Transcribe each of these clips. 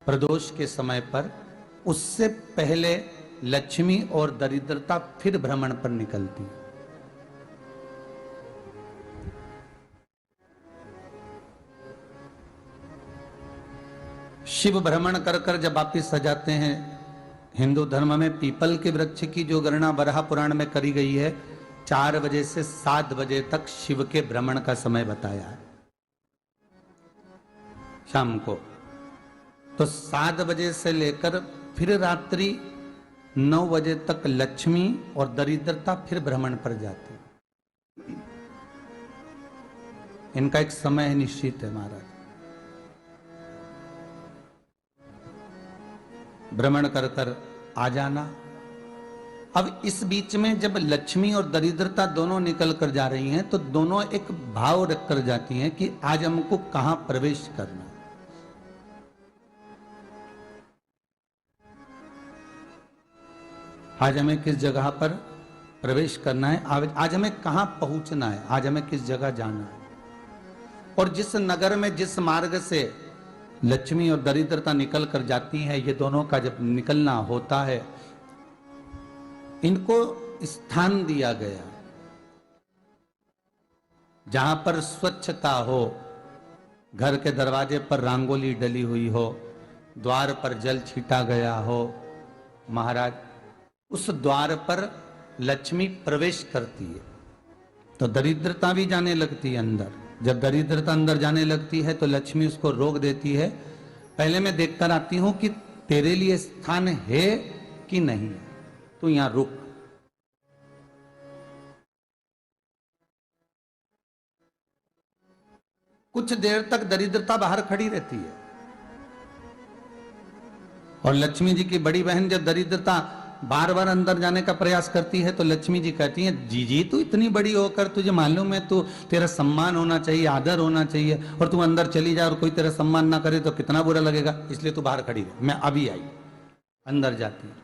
प्रदोष के समय पर, उससे पहले लक्ष्मी और दरिद्रता फिर भ्रमण पर निकलती है। शिव भ्रमण कर कर जब वापिस आ जाते हैं, हिंदू धर्म में पीपल के वृक्ष की जो गणना वराह पुराण में करी गई है, 4 बजे से 7 बजे तक शिव के भ्रमण का समय बताया है शाम को। तो 7 बजे से लेकर फिर रात्रि 9 बजे तक लक्ष्मी और दरिद्रता फिर भ्रमण पर जाती है। इनका एक समय निश्चित है महाराज। भ्रमण कर कर आ जाना। अब इस बीच में जब लक्ष्मी और दरिद्रता दोनों निकल कर जा रही हैं, तो दोनों एक भाव रख कर जाती हैं कि आज हमको कहां प्रवेश करना है। आज हमें किस जगह पर प्रवेश करना है, आज हमें कहां पहुंचना है, आज हमें किस जगह जाना है। और जिस नगर में जिस मार्ग से लक्ष्मी और दरिद्रता निकल कर जाती है, ये दोनों का जब निकलना होता है, इनको स्थान दिया गया जहां पर स्वच्छता हो, घर के दरवाजे पर रंगोली डली हुई हो, द्वार पर जल छीटा गया हो। महाराज, उस द्वार पर लक्ष्मी प्रवेश करती है तो दरिद्रता भी जाने लगती है अंदर। जब दरिद्रता अंदर जाने लगती है तो लक्ष्मी उसको रोक देती है। पहले मैं देखकर आती हूं कि तेरे लिए स्थान है कि नहीं, तू यहां रुक। कुछ देर तक दरिद्रता बाहर खड़ी रहती है और लक्ष्मी जी की बड़ी बहन जब दरिद्रता बार बार अंदर जाने का प्रयास करती है तो लक्ष्मी जी कहती हैं, जीजी तू इतनी बड़ी होकर तुझे मालूम है, तू तेरा सम्मान होना चाहिए, आदर होना चाहिए, और तू अंदर चली जाए और कोई तेरा सम्मान ना करे तो कितना बुरा लगेगा, इसलिए तू बाहर खड़ी रहे। मैं अभी आई। अंदर जाती है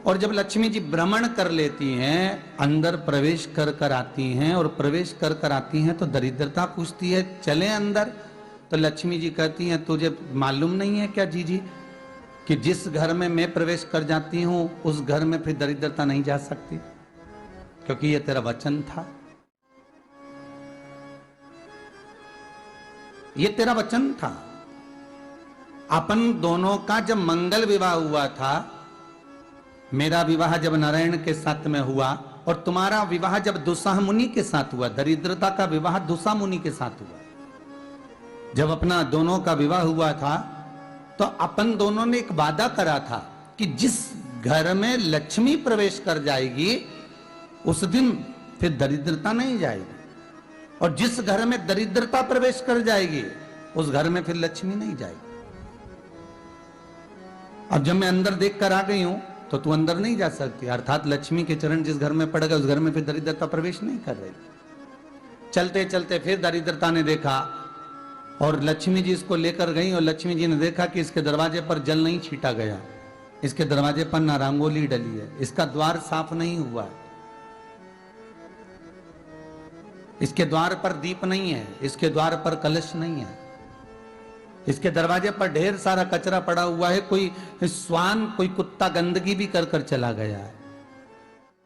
और जब लक्ष्मी जी भ्रमण कर लेती हैं, अंदर प्रवेश कर कर आती हैं, और प्रवेश कर कर आती हैं तो दरिद्रता पूछती है चले अंदर। तो लक्ष्मी जी कहती हैं, तुझे मालूम नहीं है क्या जीजी कि जिस घर में मैं प्रवेश कर जाती हूं उस घर में फिर दरिद्रता नहीं जा सकती, क्योंकि ये तेरा वचन था, ये तेरा वचन था। अपन दोनों का जब मंगल विवाह हुआ था, मेरा विवाह जब नारायण के साथ में हुआ और तुम्हारा विवाह जब दुस्साह मुनि के साथ हुआ, दरिद्रता का विवाह दुस्साह मुनि के साथ हुआ। जब अपना दोनों का विवाह हुआ था तो अपन दोनों ने एक वादा करा था कि जिस घर में लक्ष्मी प्रवेश कर जाएगी उस दिन फिर दरिद्रता नहीं जाएगी, और जिस घर में दरिद्रता प्रवेश कर जाएगी उस घर में फिर लक्ष्मी नहीं जाएगी। अब जब मैं अंदर देख कर आ गई हूं तो तू अंदर नहीं जा सकती, अर्थात लक्ष्मी के चरण जिस घर में पड़ गए उस घर में फिर दरिद्रता प्रवेश नहीं कर रही। चलते चलते फिर दरिद्रता ने देखा और लक्ष्मी जी इसको लेकर गई, और लक्ष्मी जी ने देखा कि इसके दरवाजे पर जल नहीं छीटा गया, इसके दरवाजे पर ना रंगोली डली है, इसका द्वार साफ नहीं हुआ है, इसके द्वार पर दीप नहीं है, इसके द्वार पर कलश नहीं है, इसके दरवाजे पर ढेर सारा कचरा पड़ा हुआ है, कोई श्वान कोई कुत्ता गंदगी भी कर कर चला गया है,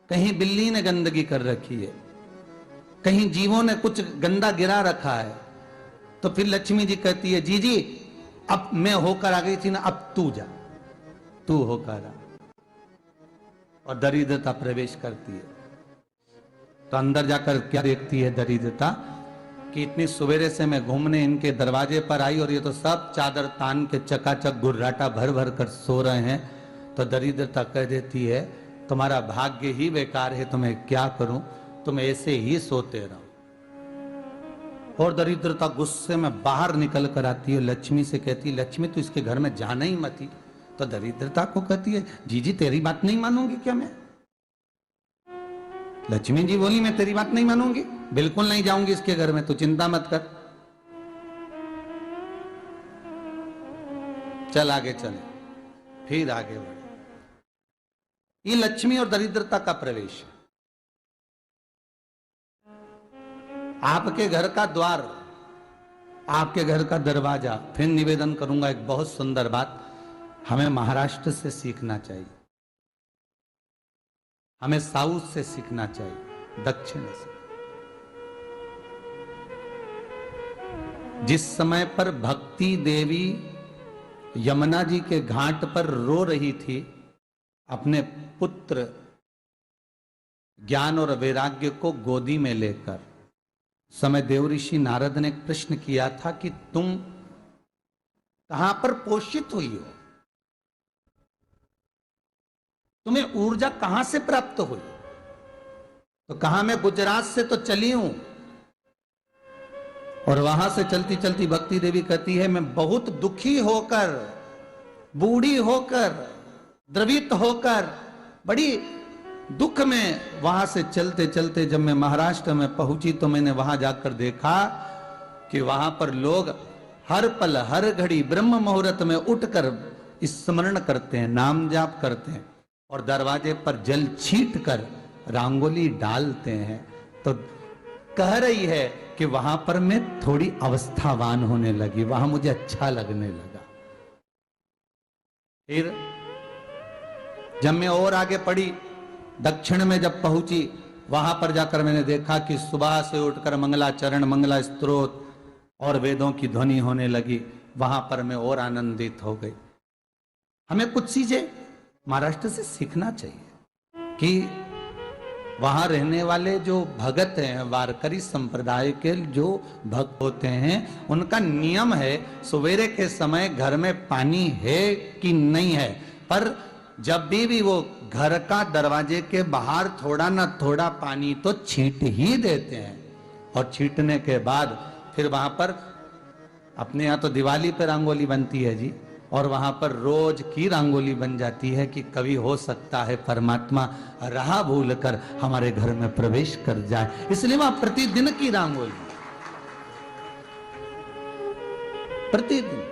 कहीं बिल्ली ने गंदगी कर रखी है, कहीं जीवों ने कुछ गंदा गिरा रखा है। तो फिर लक्ष्मी जी कहती है, जी जी अब मैं होकर आ गई थी ना, अब तू जा, तू होकर आ। और दरिद्रता प्रवेश करती है। तो अंदर जाकर क्या देखती है दरिद्रता कि इतनी सवेरे से मैं घूमने इनके दरवाजे पर आई और ये तो सब चादर तान के चकाचक गुर्राटा भर भर कर सो रहे हैं। तो दरिद्रता कह देती है, तुम्हारा भाग्य ही बेकार है, तुम्हें क्या करूं, तुम ऐसे ही सोते रहो। और दरिद्रता गुस्से में बाहर निकल कर आती है, लक्ष्मी से कहती है, लक्ष्मी तू इसके घर में जाना ही मत ही। तो दरिद्रता को कहती है, जीजी तेरी बात नहीं मानूंगी क्या मैं? लक्ष्मी जी बोली, मैं तेरी बात नहीं मानूंगी, बिल्कुल नहीं जाऊंगी इसके घर में, तू चिंता मत कर, चल आगे चले। फिर आगे बढ़े। ये लक्ष्मी और दरिद्रता का प्रवेश है। आपके घर का द्वार आपके घर का दरवाजा। फिर निवेदन करूंगा एक बहुत सुंदर बात, हमें महाराष्ट्र से सीखना चाहिए, हमें साउथ से सीखना चाहिए, दक्षिण से। जिस समय पर भक्ति देवी यमुना जी के घाट पर रो रही थी अपने पुत्र ज्ञान और वैराग्य को गोदी में लेकर, समय देवऋषि नारद ने प्रश्न किया था कि तुम कहां पर पोषित हुई हो, तुम्हें ऊर्जा कहां से प्राप्त हुई? तो कहा मैं गुजरात से तो चली हूं। और वहां से चलती चलती भक्ति देवी कहती है मैं बहुत दुखी होकर, बूढ़ी होकर, द्रवित होकर, बड़ी दुख में वहां से चलते चलते जब मैं महाराष्ट्र में पहुंची तो मैंने वहां जाकर देखा कि वहां पर लोग हर पल हर घड़ी ब्रह्म मुहूर्त में उठकर स्मरण करते हैं, नाम जाप करते हैं और दरवाजे पर जल छीट कर रंगोली डालते हैं। तो कह रही है कि वहां पर मैं थोड़ी अवस्थावान होने लगी, वहां मुझे अच्छा लगने लगा। फिर जब मैं और आगे पढ़ी, दक्षिण में जब पहुंची, वहां पर जाकर मैंने देखा कि सुबह से उठकर मंगलाचरण, मंगला स्तोत्र और वेदों की ध्वनि होने लगी। वहां पर मैं और आनंदित हो गई। हमें कुछ चीजें महाराष्ट्र से सीखना चाहिए कि वहां रहने वाले जो भगत हैं, वारकरी संप्रदाय के जो भक्त होते हैं, उनका नियम है सवेरे के समय घर में पानी है कि नहीं है, पर जब भी वो घर का दरवाजे के बाहर थोड़ा ना थोड़ा पानी तो छींट ही देते हैं। और छींटने के बाद फिर वहां पर अपने यहाँ तो दिवाली पे रंगोली बनती है जी, और वहां पर रोज की रंगोली बन जाती है कि कभी हो सकता है परमात्मा राह भूल कर हमारे घर में प्रवेश कर जाए, इसलिए वहां प्रतिदिन की रंगोली, प्रतिदिन।